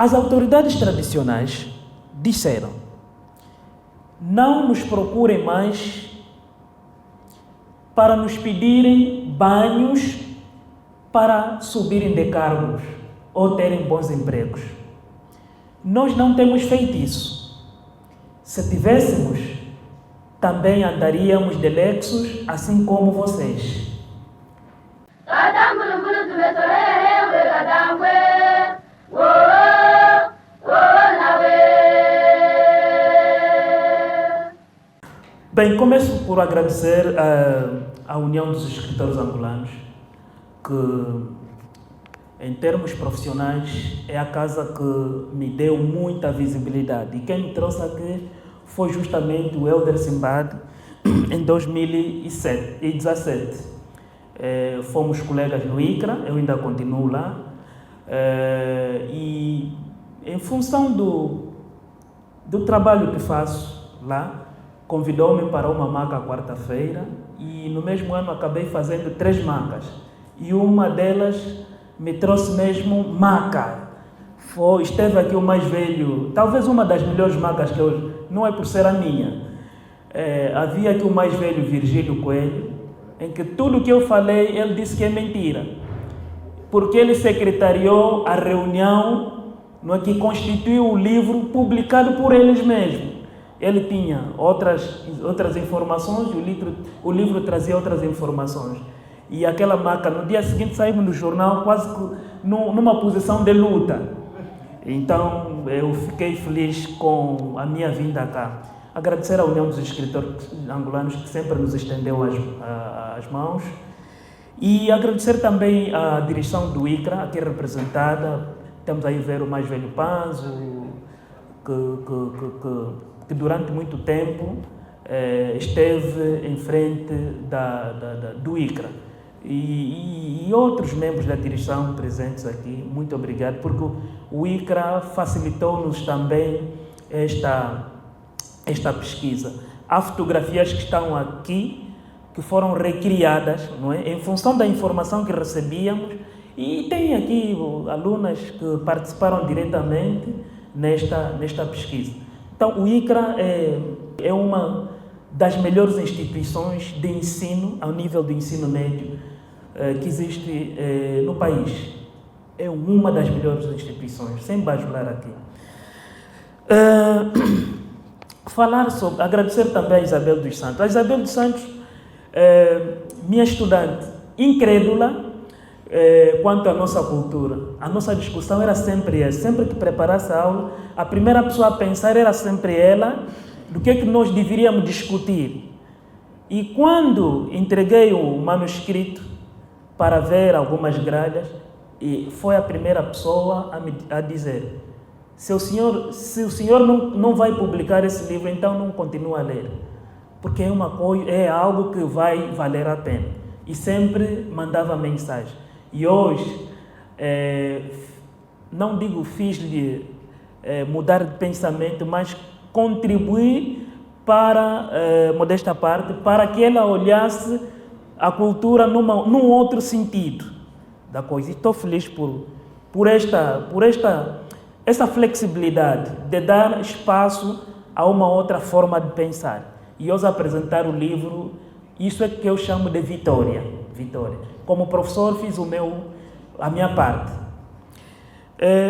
As autoridades tradicionais disseram: não nos procurem mais para nos pedirem banhos para subirem de cargos ou terem bons empregos. Nós não temos feito isso. Se tivéssemos, também andaríamos de Lexus, assim como vocês. Bem, começo por agradecer à União dos Escritores Angolanos, que em termos profissionais é a casa que me deu muita visibilidade. E quem me trouxe aqui foi justamente o Elder Simbad, em 2017. Fomos colegas no ICRA, eu ainda continuo lá, e em função do trabalho que faço lá, convidou-me para uma maca quarta-feira e no mesmo ano acabei fazendo 3 macas. E uma delas me trouxe mesmo maca. Esteve aqui o mais velho, talvez uma das melhores macas que eu... Não é por ser a minha. Havia aqui o mais velho, Virgílio Coelho, em que tudo o que eu falei, ele disse que é mentira. Porque ele secretariou a reunião que constituiu o livro publicado por eles mesmos. Ele tinha outras informações, o livro trazia outras informações. E aquela maca, no dia seguinte saímos no jornal quase que numa posição de luta. Então eu fiquei feliz com a minha vinda cá. Agradecer à União dos Escritores Angolanos, que sempre nos estendeu as mãos. E agradecer também à direção do ICRA, aqui representada. Temos aí ver o mais velho Panzo, que durante muito tempo esteve em frente do ICRA. E outros membros da direção presentes aqui, muito obrigado, porque o ICRA facilitou-nos também esta pesquisa. Há fotografias que estão aqui, que foram recriadas, não é? Em função da informação que recebíamos, e tem aqui alunas que participaram diretamente nesta pesquisa. Então, o ICRA é uma das melhores instituições de ensino, ao nível do ensino médio, que existe no país. É uma das melhores instituições, sem bajular aqui. Agradecer também a Isabel dos Santos. A Isabel dos Santos, minha estudante incrédula quanto à nossa cultura. A nossa discussão era sempre essa. Sempre que preparasse a aula, a primeira pessoa a pensar era sempre ela, do que nós deveríamos discutir. E quando entreguei o manuscrito para ver algumas gralhas, foi a primeira pessoa a dizer: se o senhor não vai publicar esse livro, então não continua a ler, porque é algo que vai valer a pena. E sempre mandava mensagem. E hoje, não digo fiz-lhe mudar de pensamento, mas contribuir para, modesta parte, para que ela olhasse a cultura num outro sentido da coisa. E estou feliz por essa flexibilidade de dar espaço a uma outra forma de pensar. E hoje apresentar o livro, isso é que eu chamo de vitória. Como professor fiz a minha parte.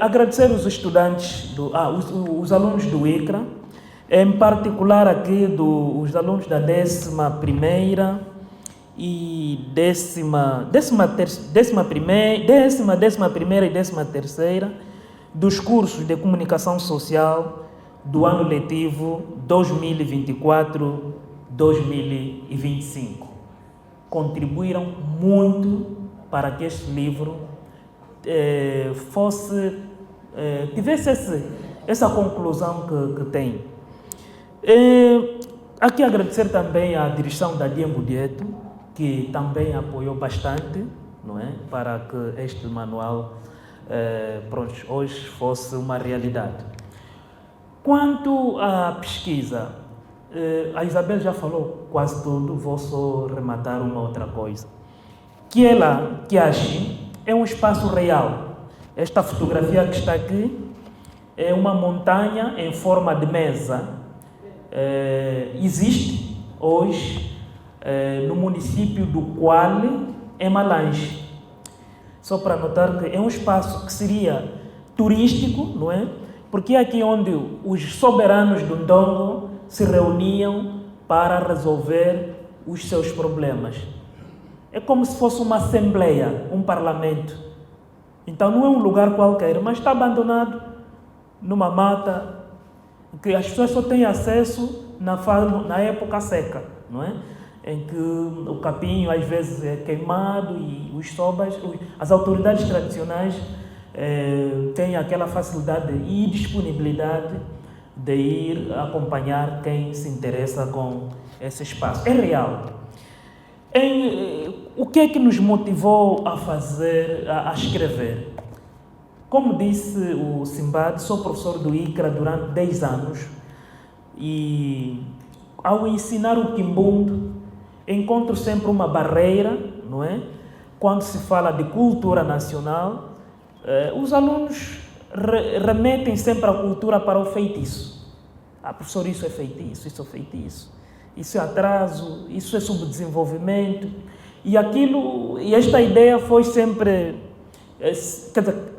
Agradecer os estudantes, os alunos do ICRA, em particular aqui os alunos da 11ª e 11ª e 13ª dos cursos de comunicação social do ano letivo 2024-2025. Contribuíram muito para que este livro tivesse essa conclusão que tem. Aqui agradecer também à direção da Diembo Dieto, que também apoiou bastante, não é? Para que este manual hoje fosse uma realidade. Quanto à pesquisa, a Isabel já falou quase tudo, vou só rematar uma outra coisa. Que ache é um espaço real. Esta fotografia que está aqui é uma montanha em forma de mesa. Existe hoje no município do Quale, em Malange. Só para notar que é um espaço que seria turístico, não é? Porque é aqui onde os soberanos do Ndongo se reuniam para resolver os seus problemas. É como se fosse uma assembleia, um parlamento. Então não é um lugar qualquer, mas está abandonado numa mata que as pessoas só têm acesso na época seca, não é? Em que o capinho às vezes é queimado e os sobas, as autoridades tradicionais têm aquela facilidade e disponibilidade de ir acompanhar quem se interessa com esse espaço. É real. O que é que nos motivou a escrever? Como disse o Simbad, sou professor do ICRA durante 10 anos e ao ensinar o Kimbundu encontro sempre uma barreira, não é? Quando se fala de cultura nacional, os alunos remetem sempre a cultura para o feitiço. Professor, isso é feitiço, isso é feitiço. Isso é atraso, isso é subdesenvolvimento. E esta ideia foi sempre,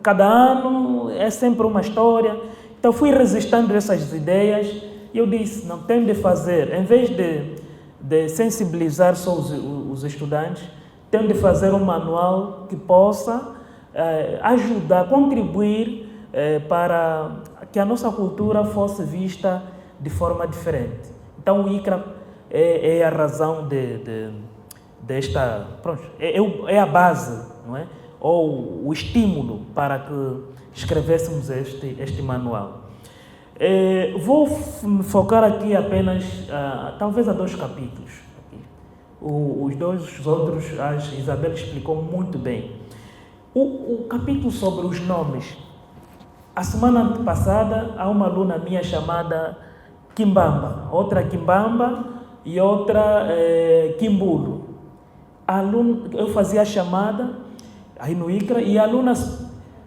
cada ano é sempre uma história. Então fui resistindo essas ideias e eu disse, não, tenho de fazer, em vez de sensibilizar só os estudantes, tenho de fazer um manual que possa ajudar, contribuir para que a nossa cultura fosse vista de forma diferente. Então o ICRA é a razão desta, pronto, é a base, não é? Ou o estímulo para que escrevêssemos este manual. Vou me focar aqui apenas, talvez a 2 capítulos. Os outros, a Isabel explicou muito bem. O capítulo sobre os nomes. A semana passada, há uma aluna minha chamada Kimbamba, outra Kimbamba e outra Kimbulo. Eu fazia a chamada aí no ICRA e a aluna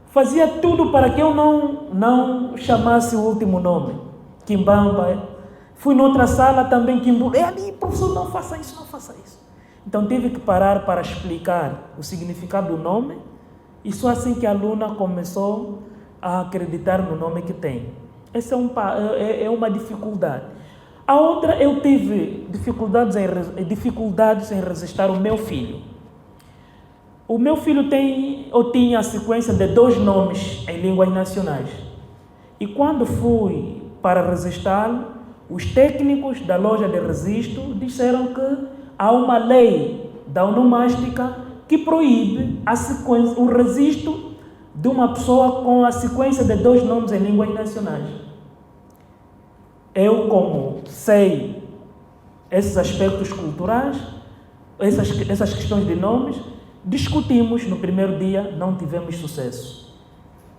fazia tudo para que eu não chamasse o último nome. Kimbamba. Fui noutra sala também, Kimbulo. Ali, professor, não faça isso, não faça isso. Então tive que parar para explicar o significado do nome e só assim que a aluna começou a acreditar no nome que tem. Essa é uma dificuldade. A outra, eu tive dificuldades em registrar o meu filho. O meu filho tinha a sequência de 2 nomes em línguas nacionais. E quando fui para registrá-lo, os técnicos da loja de registro disseram que há uma lei da onomástica que proíbe o registro de uma pessoa com a sequência de 2 nomes em línguas nacionais. Eu, como sei esses aspectos culturais, essas questões de nomes, discutimos no primeiro dia, não tivemos sucesso.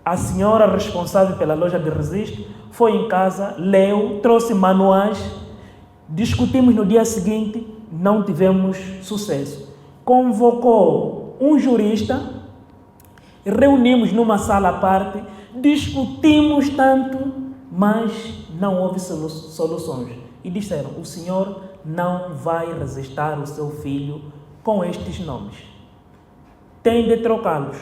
A senhora responsável pela loja de registro foi em casa, leu, trouxe manuais, discutimos no dia seguinte, não tivemos sucesso. Convocou um jurista, reunimos numa sala à parte, discutimos tanto, mas não houve soluções. E disseram, o senhor não vai registrar o seu filho com estes nomes. Tem de trocá-los.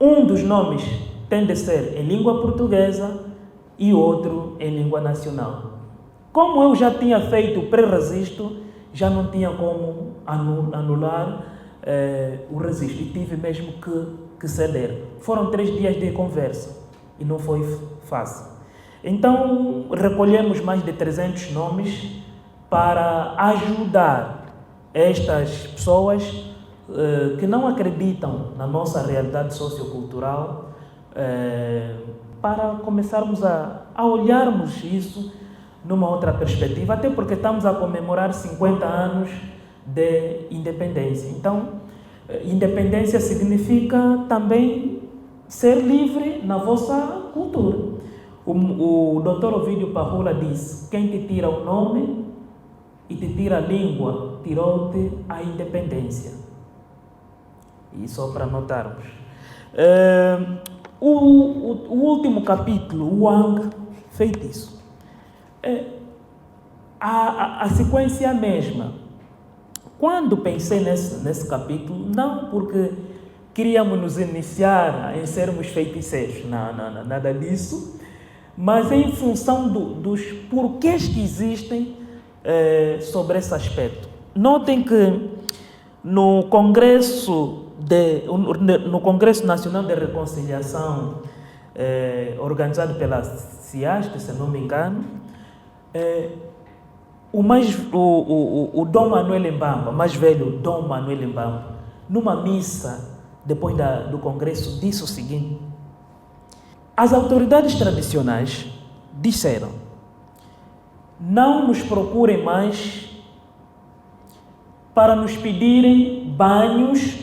Um dos nomes tem de ser em língua portuguesa e outro em língua nacional. Como eu já tinha feito o pré-registro, já não tinha como anular o registro e tive mesmo que ceder. Foram 3 dias de conversa e não foi fácil. Então, recolhemos mais de 300 nomes para ajudar estas pessoas que não acreditam na nossa realidade sociocultural, para começarmos a olharmos isso numa outra perspectiva, até porque estamos a comemorar 50 anos de independência. Então, independência significa também ser livre na vossa cultura. O Dr. Ovídio Parrula diz, quem te tira o nome e te tira a língua, tirou-te a independência. E só para notarmos. O último capítulo, o Wang, feitiço. A sequência é a mesma. Quando pensei nesse capítulo, não porque queríamos nos iniciar em sermos feiticeiros, não, nada disso, mas em função dos porquês que existem sobre esse aspecto. Notem que no Congresso Nacional de Reconciliação, organizado pela CIAST, se não me engano, o Dom Manuel Mbamba, mais velho Dom Manuel Mbamba, numa missa depois do Congresso, disse o seguinte: as autoridades tradicionais disseram: não nos procurem mais para nos pedirem banhos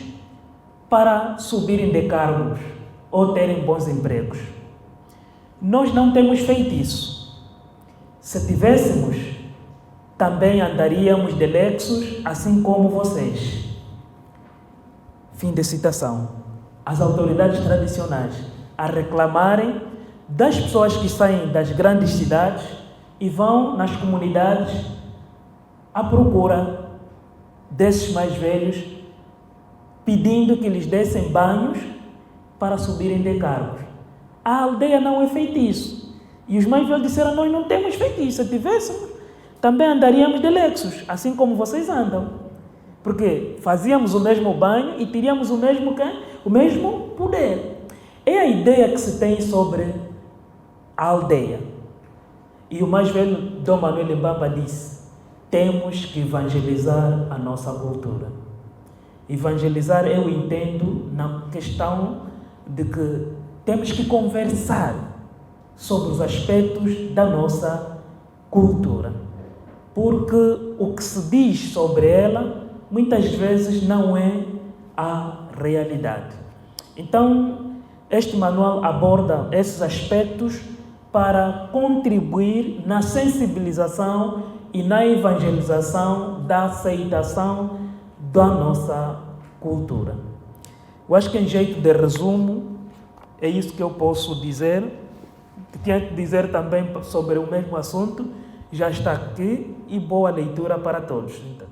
para subirem de cargos ou terem bons empregos. Nós não temos feito isso. Se tivéssemos, também andaríamos de Lexus, assim como vocês. Fim de citação. As autoridades tradicionais a reclamarem das pessoas que saem das grandes cidades e vão nas comunidades à procura desses mais velhos, pedindo que lhes dessem banhos para subirem de cargos. A aldeia não é feitiço. E os mais velhos disseram: nós não temos feitiço. Se tivéssemos, também andaríamos de Lexus, assim como vocês andam. Porque fazíamos o mesmo banho e teríamos o mesmo poder. É a ideia que se tem sobre a aldeia. E o mais velho, Dom Manuel Mbamba, disse: temos que evangelizar a nossa cultura. Evangelizar eu entendo na questão de que temos que conversar sobre os aspectos da nossa cultura. Porque o que se diz sobre ela muitas vezes não é a realidade. Então, este manual aborda esses aspectos para contribuir na sensibilização e na evangelização da aceitação da nossa cultura. Eu acho que, em jeito de resumo, é isso que eu posso dizer. Que tinha que dizer também sobre o mesmo assunto já está aqui, e boa leitura para todos. Então.